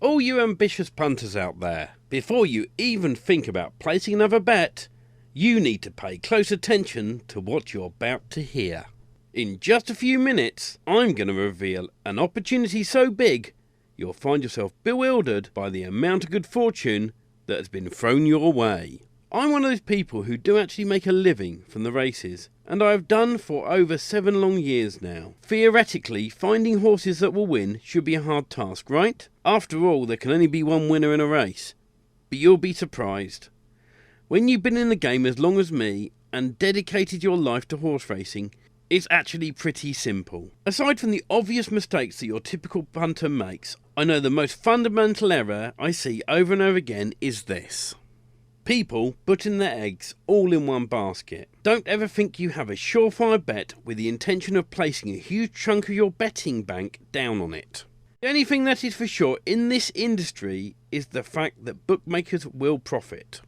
All you ambitious punters out there, before you even think about placing another bet, you need to pay close attention to what you're about to hear. In just a few minutes, I'm going to reveal an opportunity so big, you'll find yourself bewildered by the amount of good fortune that has been thrown your way. I'm one of those people who do actually make a living from the races, and I have done for over 7 long years now. Theoretically, finding horses that will win should be a hard task, right? After all, there can only be one winner in a race. But you'll be surprised. When you've been in the game as long as me, and dedicated your life to horse racing, it's actually pretty simple. Aside from the obvious mistakes that your typical punter makes, I know the most fundamental error I see over and over again is this. People putting their eggs all in one basket. Don't ever think you have a surefire bet with the intention of placing a huge chunk of your betting bank down on it. The only thing that is for sure in this industry is the fact that bookmakers will profit.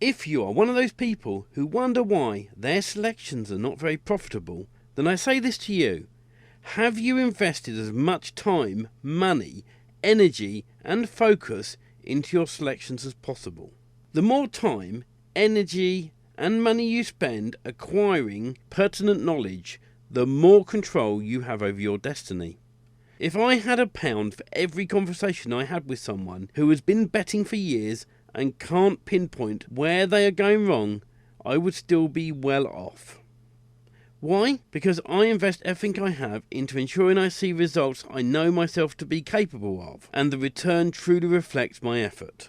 If you are one of those people who wonder why their selections are not very profitable, then I say this to you. Have you invested as much time, money, energy and focus into your selections as possible? The more time, energy and money you spend acquiring pertinent knowledge, the more control you have over your destiny. If I had £1 for every conversation I had with someone who has been betting for years and can't pinpoint where they are going wrong, I would still be well off. Why? Because I invest everything I have into ensuring I see results I know myself to be capable of, and the return truly reflects my effort.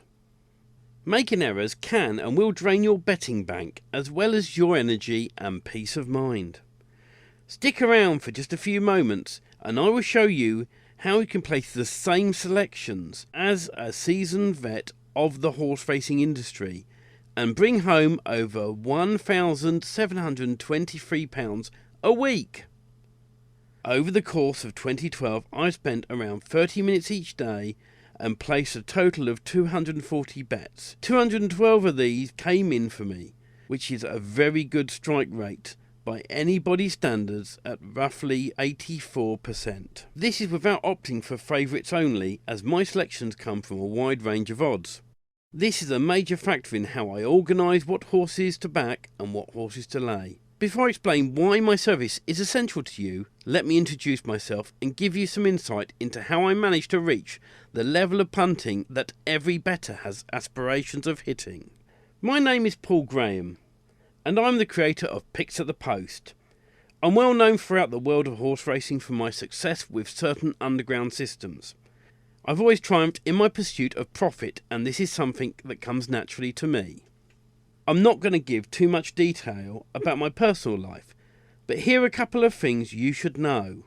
Making errors can and will drain your betting bank, as well as your energy and peace of mind. Stick around for just a few moments, and I will show you how you can place the same selections as a seasoned vet of the horse racing industry, and bring home over £1,723 a week. Over the course of 2012, I spent around 30 minutes each day and placed a total of 240 bets. 212 of these came in for me, which is a very good strike rate by anybody's standards at roughly 84%. This is without opting for favourites only, as my selections come from a wide range of odds. This is a major factor in how I organise what horses to back and what horses to lay. Before I explain why my service is essential to you, let me introduce myself and give you some insight into how I managed to reach the level of punting that every bettor has aspirations of hitting. My name is Paul Graham, and I'm the creator of Picks at the Post. I'm well known throughout the world of horse racing for my success with certain underground systems. I've always triumphed in my pursuit of profit, and this is something that comes naturally to me. I'm not going to give too much detail about my personal life, but here are a couple of things you should know.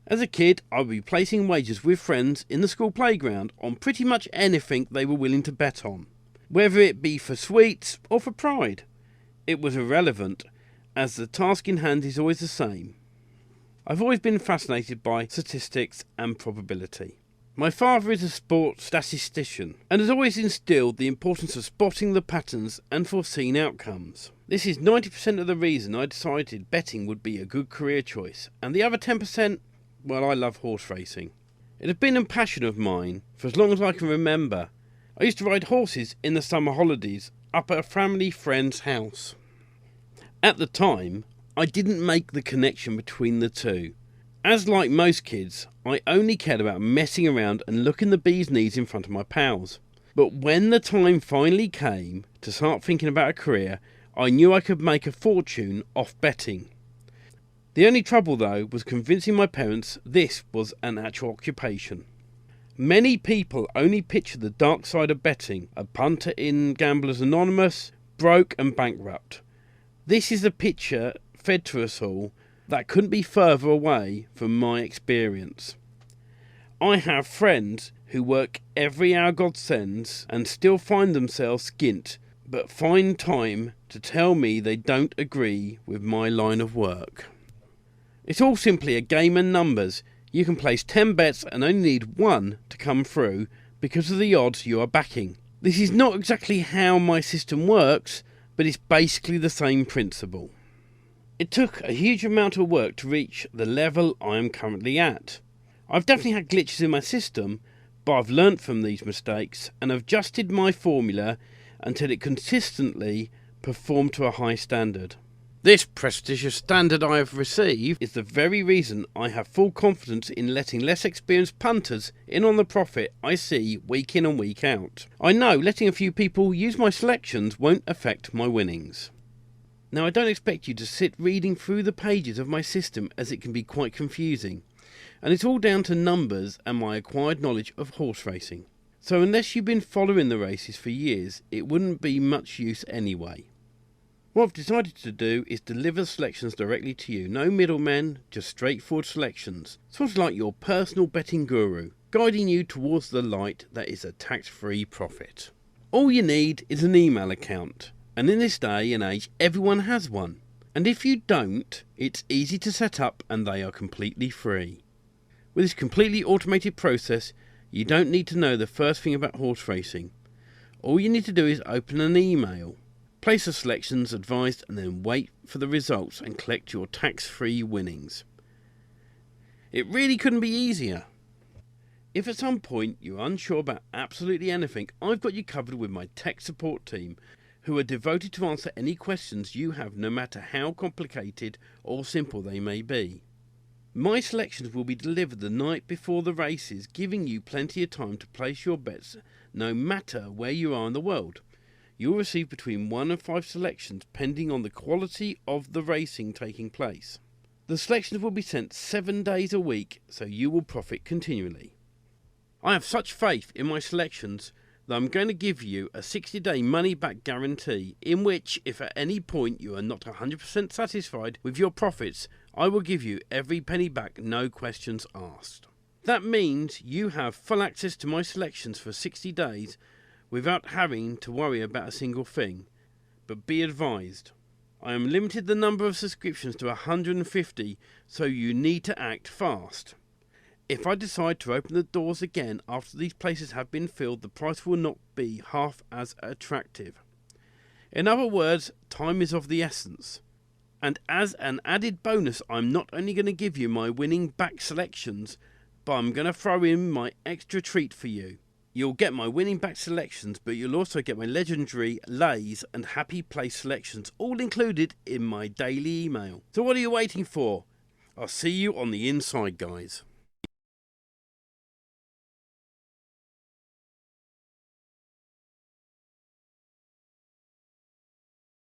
As a kid, I would be placing wagers with friends in the school playground on pretty much anything they were willing to bet on, whether it be for sweets or for pride. It was irrelevant, as the task in hand is always the same. I've always been fascinated by statistics and probability. My father is a sports statistician and has always instilled the importance of spotting the patterns and foreseeing outcomes. This is 90% of the reason I decided betting would be a good career choice, and the other 10%, well, I love horse racing. It has been a passion of mine for as long as I can remember. I used to ride horses in the summer holidays up at a family friend's house. At the time, I didn't make the connection between the two. As like most kids, I only cared about messing around and looking the bee's knees in front of my pals. But when the time finally came to start thinking about a career, I knew I could make a fortune off betting. The only trouble though was convincing my parents this was an actual occupation. Many people only picture the dark side of betting, a punter in Gamblers Anonymous, broke and bankrupt. This is a picture fed to us all that couldn't be further away from my experience. I have friends who work every hour God sends and still find themselves skint, but find time to tell me they don't agree with my line of work. It's all simply a game and numbers. You can place 10 bets and only need 1 to come through because of the odds you are backing. This is not exactly how my system works, but it's basically the same principle. It took a huge amount of work to reach the level I am currently at. I've definitely had glitches in my system, But I've learnt from these mistakes and adjusted my formula until it consistently performed to a high standard. This prestigious standard I have received is the very reason I have full confidence in letting less experienced punters in on the profit I see week in and week out. I know letting a few people use my selections won't affect my winnings. Now, I don't expect you to sit reading through the pages of my system, as it can be quite confusing, and it's all down to numbers and my acquired knowledge of horse racing. So unless you've been following the races for years, it wouldn't be much use anyway. What I've decided to do is deliver selections directly to you. No middlemen, just straightforward selections. Sort of like your personal betting guru, guiding you towards the light that is a tax-free profit. All you need is an email account, and in this day and age everyone has one. And if you don't, it's easy to set up and they are completely free. With this completely automated process, you don't need to know the first thing about horse racing. All you need to do is open an email, place the selections advised, and then wait for the results and collect your tax-free winnings. It really couldn't be easier. If at some point you're unsure about absolutely anything, I've got you covered with my tech support team, who are devoted to answer any questions you have, no matter how complicated or simple they may be. My selections will be delivered the night before the races, giving you plenty of time to place your bets no matter where you are in the world. You'll receive between 1 and 5 selections pending on the quality of the racing taking place. The selections will be sent 7 days a week, so you will profit continually. I have such faith in my selections that I'm going to give you a 60-day money-back guarantee, in which, if at any point you are not 100% satisfied with your profits, I will give you every penny back, no questions asked. That means you have full access to my selections for 60 days without having to worry about a single thing. But be advised, I am limited the number of subscriptions to 150, so you need to act fast. If I decide to open the doors again after these places have been filled, the price will not be half as attractive. In other words, time is of the essence. And as an added bonus, I'm not only going to give you my winning back selections, but I'm going to throw in my extra treat for you. You'll get my winning back selections, but you'll also get my legendary lays and happy place selections, all included in my daily email. So what are you waiting for? I'll see you on the inside, guys.